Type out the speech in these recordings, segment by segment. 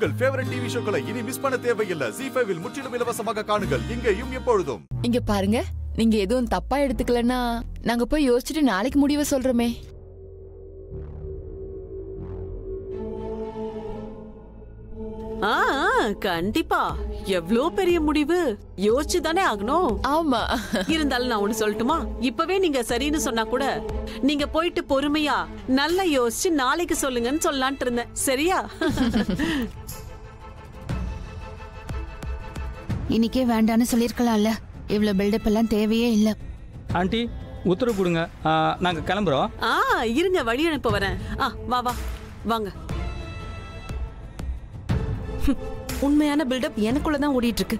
உங்கள் favourite TV ஷோக்களை இனி miss பண்ண தேவையில்லை. ZEE5 இல் முற்றிலும் இலவசமாக காணுங்கள், இங்கேயும் எப்பொழுதும். இங்க பாருங்க, நீங்க எதுவும் தப்பா எடுத்துக்கலன்னா நாங்க போய் யோசிச்சுட்டு நாளைக்கு முடிவை சொல்றோமே. கண்டிப்பா. எவ்வளோ பெரிய முடிவு யோசிச்சு தானே ஆகணும். ஆமா. இருந்தாலும் நான் ஒண்ணு சொல்லட்டுமா? இப்பவே நீங்க சரின்னு சொன்னா கூட நீங்க போயிட்டு பொறுமையா நல்லா யோசிச்சு நாளைக்கு சொல்லுங்கன்னு சொல்லலான்ட்டு இருந்தேன். சரியா? இன்னைக்கே வேண்டான்னு சொல்லிருக்கலாம்ல. இவ்வளவு பில்டப் எல்லாம் தேவையே இல்ல. ஆண்டி உத்தரவு கொடுங்க, நாங்க கிளம்புறோம். இருங்க, வழி அனுப்ப வரேன். வா வா வாங்க. உண்மையான பில்டப் எனக்குள்ளதான் ஓடிட்டு இருக்கு.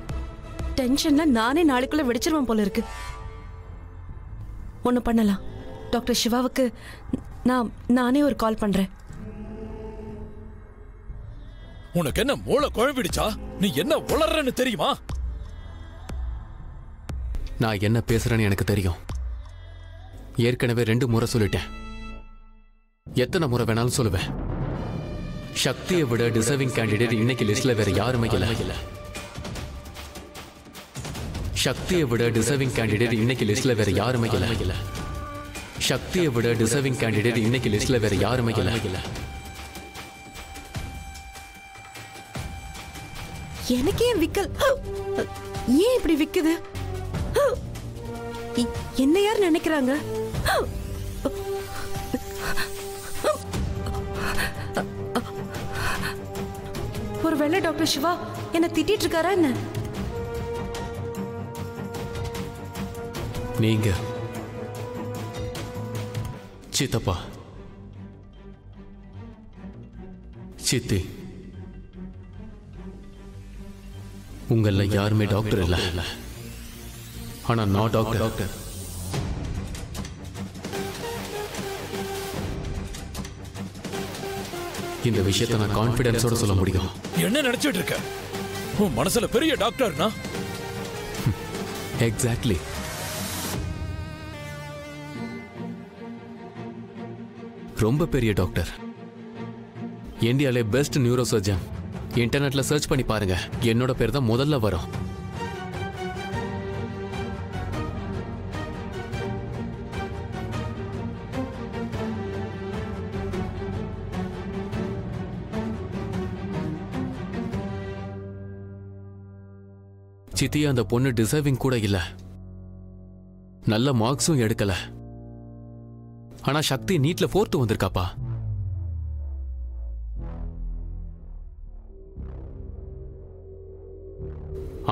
டென்ஷன்ல நானே நாளைக்குள்ள வெடிச்சிருவேன் போல இருக்கு. ஒண்ணு பண்ணலாம். டாக்டர் சிவாவுக்கு நானே ஒரு கால் பண்றேன். உனக்கு என்ன மூளை குழம்பிடுச்சா? நீ என்ன உளறன்னு தெரியுமா? நான் என்ன பேசுறேன்னு எனக்கு தெரியும். ஏற்கனவே 2 முறை சொல்லிட்டேன். எத்தனை முறை வேணாலும் சொல்லுவேன். சக்தியை விட டிசர்விங் கேண்டிடேட் இன்னைக்கு லிஸ்ட்ல வேற யாருமே இல்ல. சக்தியை விட டிசர்விங் கேண்டிடேட் இன்னைக்கு லிஸ்ட்ல வேற யாருமே இல்ல. சக்தியை விட டிசர்விங் கேண்டிடேட் இன்னைக்கு லிஸ்ட்ல வேற யாருமே இல்ல. எனக்கே விக்கல். ஏன் இப்படி விக்குது? என்ன யார் நினைக்கிறாங்க? ஒருவேளை டாக்டர் சிவா என்ன திட்டிட்டு இருக்காரா என்ன? நீங்க சித்தப்பா, சித்தி, உங்கள யாருமே டாக்டர் இல்ல. ஆனா நான் டாக்டர். இந்த விஷயத்தை நான் கான்பிடன்ஸோட சொல்ல முடியும். என்ன நினைச்சிட்டு இருக்க? உன் மனசுல பெரிய டாக்டர்னா? எக்ஸாக்ட்லி. ரொம்ப பெரிய டாக்டர். இந்தியாவிலே பெஸ்ட் நியூரோ சர்ஜன். இன்டர்நெட்ல சர்ச் பண்ணி பாருங்க, என்னோட பேர் தான் முதல்ல வரும். சித்தி, அந்த பொண்ணு டிசர்விங் கூட இல்ல, நல்ல மார்க்ஸும் எடுக்கல. ஆனா சக்தி நீட்ல 4th வந்திருக்காப்பா.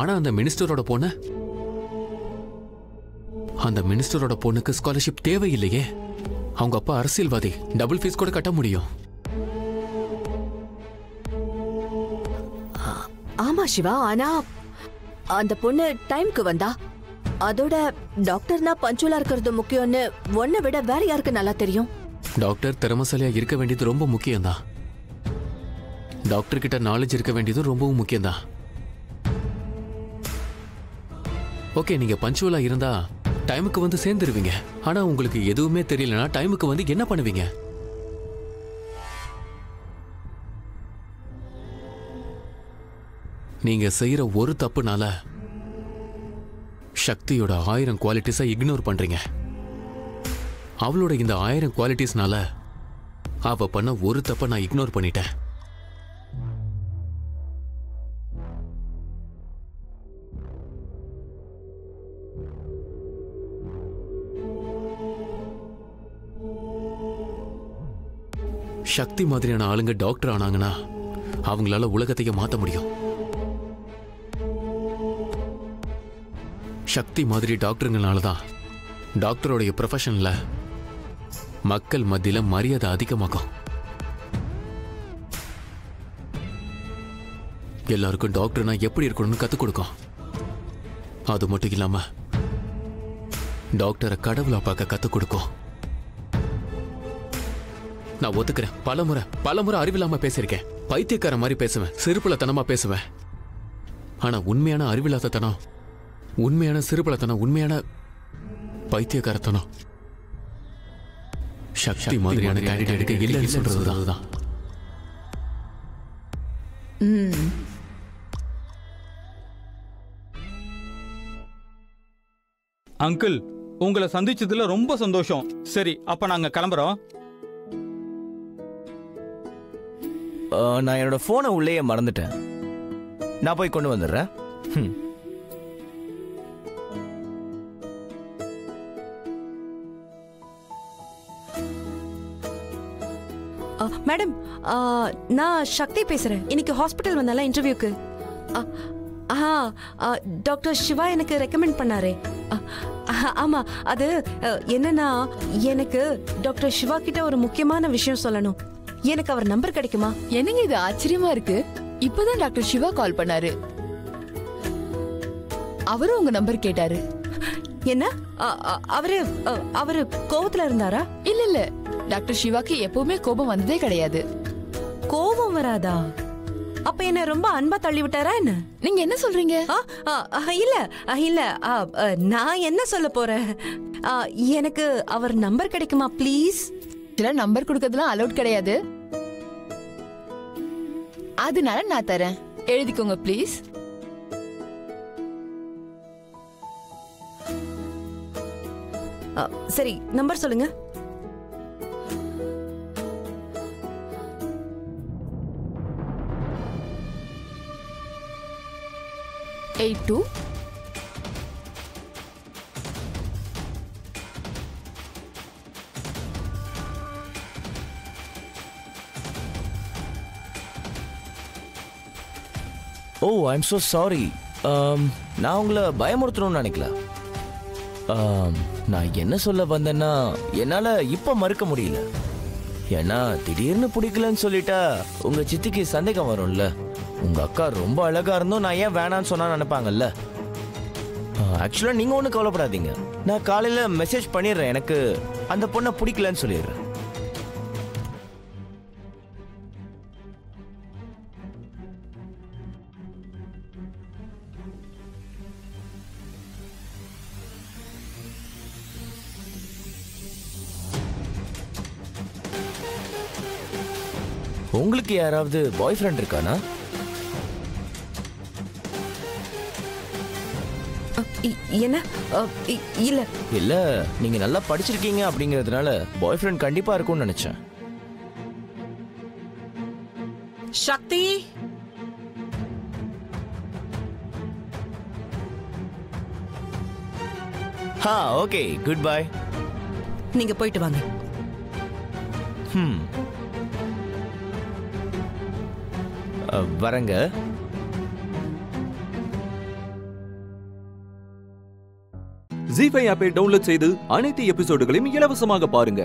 ஆனா அந்த மினிஸ்டரோட பொண்ணுக்கு ஸ்காலர்ஷிப் தேவையில்லையே. அவங்க அப்பா அரசியல்வாதி, டபுள் ஃபீஸ் கூட கட்ட முடியும். ஆமா சிவா, ஆனா அந்த பொண்ணு டைம்க்கு வந்தா. அதோட டாக்டர்னா பஞ்சுவலா இருக்கிறது முக்கியம்னு ஒன்ன விட வேற யாருக்கு நல்லா தெரியும்? டாக்டர் திறமசாலியா இருக்க வேண்டியது ரொம்ப முக்கியம்தான். டாக்டர் கிட்ட நாலேஜ் இருக்க வேண்டியது ரொம்பவும் முக்கியம்தான். ஓகே, நீங்க பஞ்சுவலா இருந்தா டைமுக்கு வந்து சேர்ந்துருவீங்க. ஆனா உங்களுக்கு எதுவுமே தெரியலனா டைமுக்கு வந்து என்ன பண்ணுவீங்க? நீங்க செய்யற ஒரு தப்புனால சக்தியோட 1000 குவாலிட்டிஸை இக்னோர் பண்றீங்க. அவளோட இந்த 1000 குவாலிட்டிஸ்னால அவ பண்ண ஒரு தப்பை நான் இக்னோர் பண்ணிட்டேன். சக்தி மாதிரியான ஆளுங்க டாக்டர் ஆனாங்கன்னா அவங்களால உலகத்தையே மாத்த முடியும். சக்தி மாதிரி டாக்டருங்கனாலதான் டாக்டருடைய ப்ரொஃபஷன்ல மக்கள் மத்தியில மரியாதை அதிகமாகும். எல்லாருக்கும் டாக்டர்னா எப்படி இருக்கணும்னு கத்துக் கொடுக்கும். அது மட்டும் இல்லாம டாக்டரை கடவுளா பார்க்க கத்துக் கொடுக்கும். நான் ஒத்துக்கிறேன், பலமுறை அறிவில்லாம பேசியிருக்கேன். பைத்தியக்கார மாதிரி பேசுவேன், சிறுபுலத்தனமா பேசுவேன். ஆனா உண்மையான அறிவில்லாதத்தனம், உண்மையான சிறுபலத்தனம், உண்மையான பைத்தியக்காரத்தனம் சக்தி மாதிரியான கேண்டிடேட்டுக்கு இல்லைன்னு சொல்றதுதான். ம். அங்கிள் உங்களை சந்திச்சதுல ரொம்ப சந்தோஷம். சரி, அப்ப நாங்க கிளம்புறோம். நான் என்னோட போனை உள்ளேயே மறந்துட்டேன். நான் போய் கொண்டு வந்துடுறேன். மேடம், நான் சக்தி பேசுறேன். இன்னைக்கு ஹாஸ்பிட்டல் வந்தால இன்டர்வியூக்கு. டாக்டர் சிவா எனக்கு ரெக்கமெண்ட் பண்ணாரே. ஆமா, அது என்னன்னா, எனக்கு டாக்டர் சிவா கிட்ட ஒரு முக்கியமான விஷயம் சொல்லணும். எனக்கு அவர் நம்பர் கிடைக்குமா? என்னங்க இது ஆச்சரியமா இருக்கு. இப்பதான் டாக்டர் சிவா கால் பண்ணாரு. அவரும் உங்க நம்பர் கேட்டாரு. என்ன? அவரு கோவத்துல இருந்தாரா? இல்ல டாக்டர் சிவாக்கு எப்பவுமே கோபம் வந்ததே கிடையாது. கோபம் வராதா? அப்ப என்ன ரொம்ப அன்பா தள்ளி விட்டாரா என்ன? நீங்க என்ன சொல்றீங்க? இல்ல நான் என்ன சொல்ல போறேன், எனக்கு அவர் நம்பர் கிடைக்குமா ப்ளீஸ்? சில நம்பர் கொடுக்கறதுலாம் அலௌட் கிடையாது. அதனால நான் தரேன், எழுதிக்கோங்க ப்ளீஸ். சரி, நம்பர் சொல்லுங்க. Eight two oh, I'm so sorry. நான் உங்களை பயமுறுத்தணும்னு நினைக்கல. நான் என்ன சொல்ல வந்தேன்னா, என்னால இப்ப மறுக்க முடியல. ஏன்னா திடீர்னு பிடிக்கலன்னு சொல்லிட்டா உங்க சித்திக்கு சந்தேகம் வரும்ல. உங்க அக்கா ரொம்ப அழகா இருந்தோம், நான் ஏன் வேணான்னு சொன்னா நினைப்பாங்கல்ல. ஆக்சுவலா நீங்க ஒன்றும் கவலைப்படாதீங்க. நான் காலையில மெசேஜ் பண்ணிடுறேன், எனக்கு அந்த பொண்ணை பிடிக்கலன்னு சொல்லிடுறேன். உங்களுக்கு யாராவது பாய் ஃப்ரெண்ட் இருக்கானா? என்ன? இல்ல இல்ல, நீங்க நல்லா படிச்சிருக்கீங்க அப்படிங்கறதுனால பாய் ஃப்ரெண்ட் கண்டிப்பா இருக்கும்னு நினைச்சேன். சக்தி, ஓகே, குட் பை. நீங்க போயிட்டு வாங்க. வரங்க. ஜீ5 ஆப்பை டவுன்லோட் செய்து அனைத்து எபிசோடுகளையும் இலவசமாக பாருங்க.